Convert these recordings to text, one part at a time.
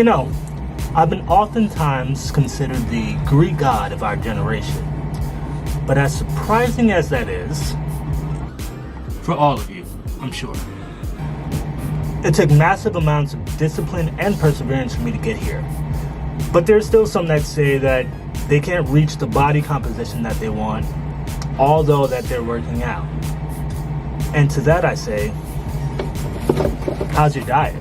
You know, I've been oftentimes considered the Greek god of our generation. But as surprising as that is, for all of you, I'm sure, it took massive amounts of discipline and perseverance for me to get here. But there's still some that say that they can't reach the body composition that they want, although that they're working out. And to that I say, how's your diet?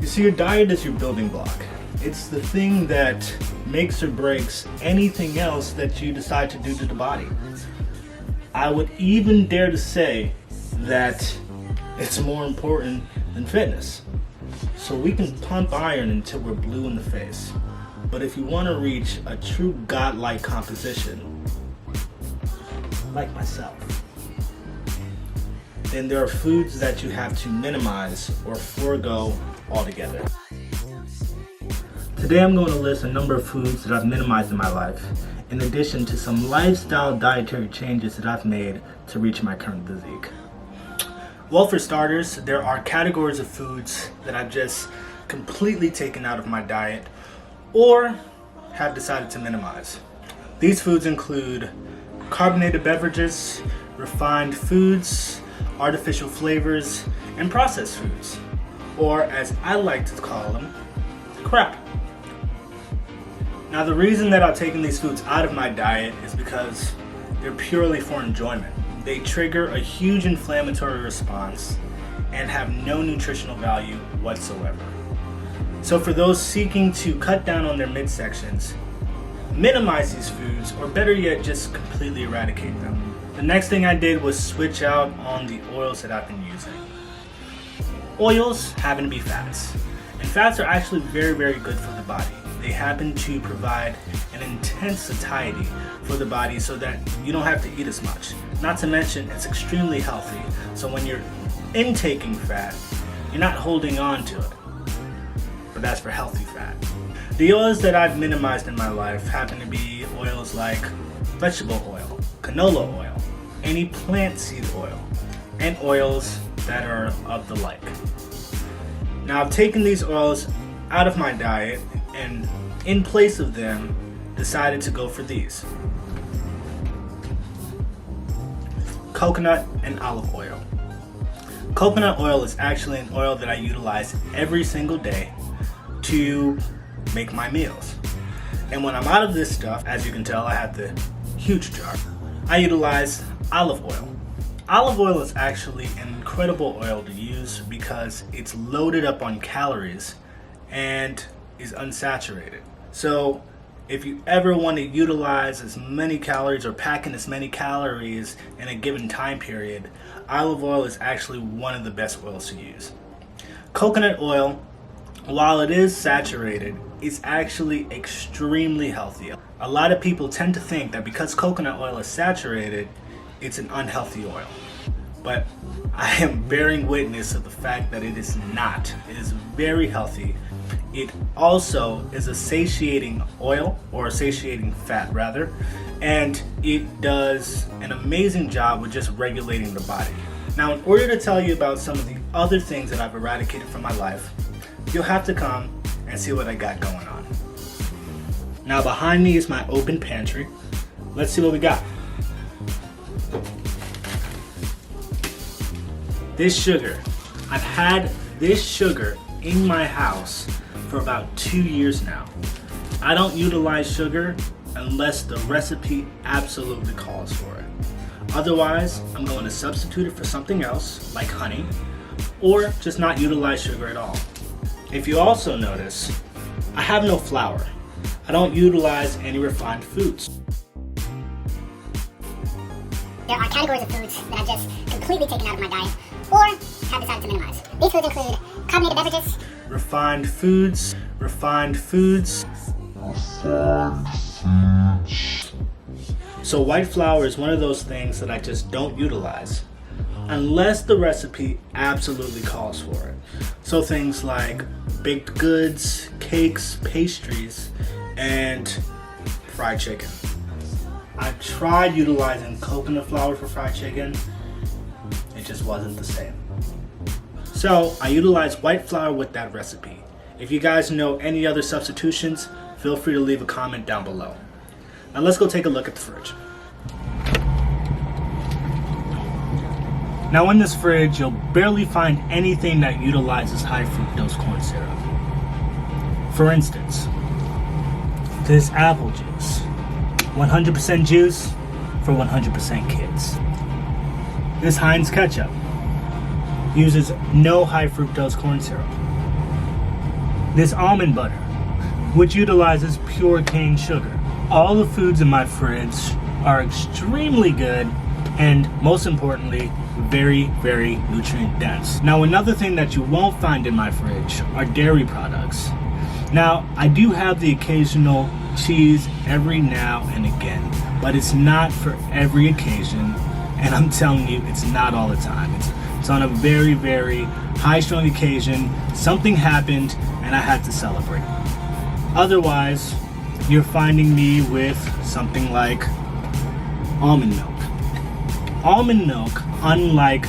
You see, your diet is your building block. It's the thing that makes or breaks anything else that you decide to do to the body. I would even dare to say that it's more important than fitness. So we can pump iron until we're blue in the face. But if you want to reach a true godlike composition, like myself, then there are foods that you have to minimize or forego altogether. Today I'm going to list a number of foods that I've minimized in my life, in addition to some lifestyle dietary changes that I've made to reach my current physique. Well, for starters, there are categories of foods that I've just completely taken out of my diet or have decided to minimize. These foods include carbonated beverages, refined foods, artificial flavors, and processed foods, or as I like to call them, crap. Now, the reason that I've taken these foods out of my diet is because they're purely for enjoyment. They trigger a huge inflammatory response and have no nutritional value whatsoever. So for those seeking to cut down on their midsections, minimize these foods, or better yet, just completely eradicate them. The next thing I did was switch out on the oils that I've been using. Oils happen to be fats, and fats are actually very, very good for the body. They happen to provide an intense satiety for the body so that you don't have to eat as much. Not to mention, it's extremely healthy. So when you're intaking fat, you're not holding on to it. But that's for healthy fat. The oils that I've minimized in my life happen to be oils like vegetable oil, canola oil, any plant seed oil, and oils that are of the like. Now, I've taken these oils out of my diet and in place of them decided to go for these: coconut and olive oil. Coconut oil is actually an oil that I utilize every single day to make my meals. And when I'm out of this stuff, as you can tell, I have the huge jar, I utilize olive oil. Olive oil is actually an incredible oil to use because it's loaded up on calories and is unsaturated. So if you ever want to utilize as many calories or pack in as many calories in a given time period, olive oil is actually one of the best oils to use. Coconut oil, while it is saturated, is actually extremely healthy. A lot of people tend to think that because coconut oil is saturated, it's an unhealthy oil. But I am bearing witness of the fact that it is not. It is very healthy. It also is a satiating oil, or a satiating fat rather, and it does an amazing job with just regulating the body. Now, in order to tell you about some of the other things that I've eradicated from my life, you'll have to come and see what I got going on. Now, behind me is my open pantry. Let's see what we got. This sugar. I've had this sugar in my house for about 2 years now. I don't utilize sugar unless the recipe absolutely calls for it. Otherwise, I'm going to substitute it for something else, like honey, or just not utilize sugar at all. If you also notice, I have no flour. I don't utilize any refined foods. There are categories of foods that I've just completely taken out of my diet or have decided to minimize. These foods include carbonated beverages, refined foods. So white flour is one of those things that I just don't utilize unless the recipe absolutely calls for it. So things like baked goods, cakes, pastries, and fried chicken. I tried utilizing coconut flour for fried chicken. It just wasn't the same. So I utilize white flour with that recipe. If you guys know any other substitutions, feel free to leave a comment down below. Now let's go take a look at the fridge. Now in this fridge, you'll barely find anything that utilizes high fructose corn syrup. For instance, this apple juice, 100% juice for 100% kids. This Heinz ketchup uses no high fructose corn syrup. This almond butter, which utilizes pure cane sugar. All the foods in my fridge are extremely good and, most importantly, very, very nutrient dense. Now, another thing that you won't find in my fridge are dairy products. Now, I do have the occasional cheese every now and again, but it's not for every occasion, and I'm telling you, it's not all the time. It's on a very, very high-strung occasion. Something happened, and I had to celebrate. Otherwise, you're finding me with something like almond milk. Almond milk, unlike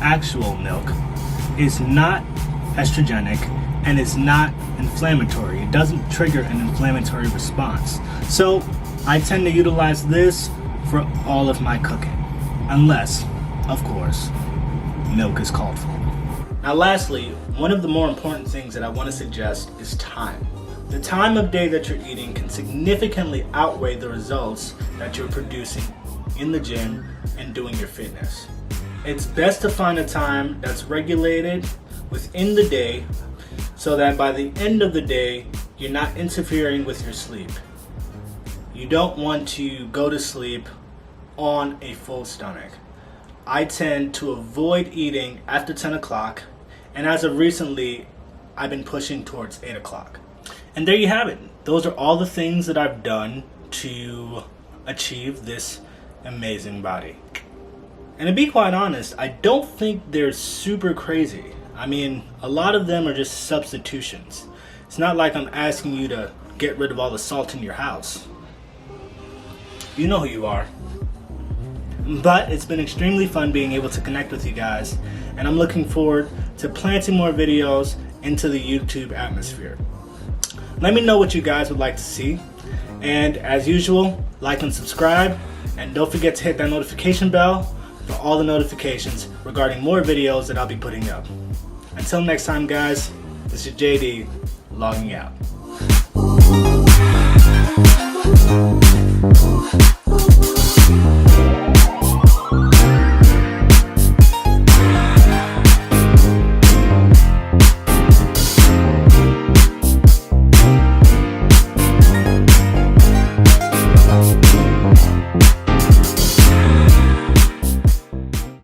actual milk, is not estrogenic and is not inflammatory. It doesn't trigger an inflammatory response. So I tend to utilize this for all of my cooking, unless, of course, milk is called for. Now lastly, one of the more important things that I want to suggest is time. The time of day that you're eating can significantly outweigh the results that you're producing in the gym and doing your fitness. It's best to find a time that's regulated within the day so that by the end of the day, you're not interfering with your sleep. You don't want to go to sleep on a full stomach. I tend to avoid eating after 10 o'clock, and as of recently, I've been pushing towards 8 o'clock. And there you have it. Those are all the things that I've done to achieve this amazing body. And to be quite honest, I don't think they're super crazy. I mean, a lot of them are just substitutions. It's not like I'm asking you to get rid of all the salt in your house. You know who you are. But it's been extremely fun being able to connect with you guys, and I'm looking forward to planting more videos into the YouTube atmosphere. Let me know what you guys would like to see, and as usual, like and subscribe, and don't forget to hit that notification bell for all the notifications regarding more videos that I'll be putting up. Until next time guys, this is JD logging out.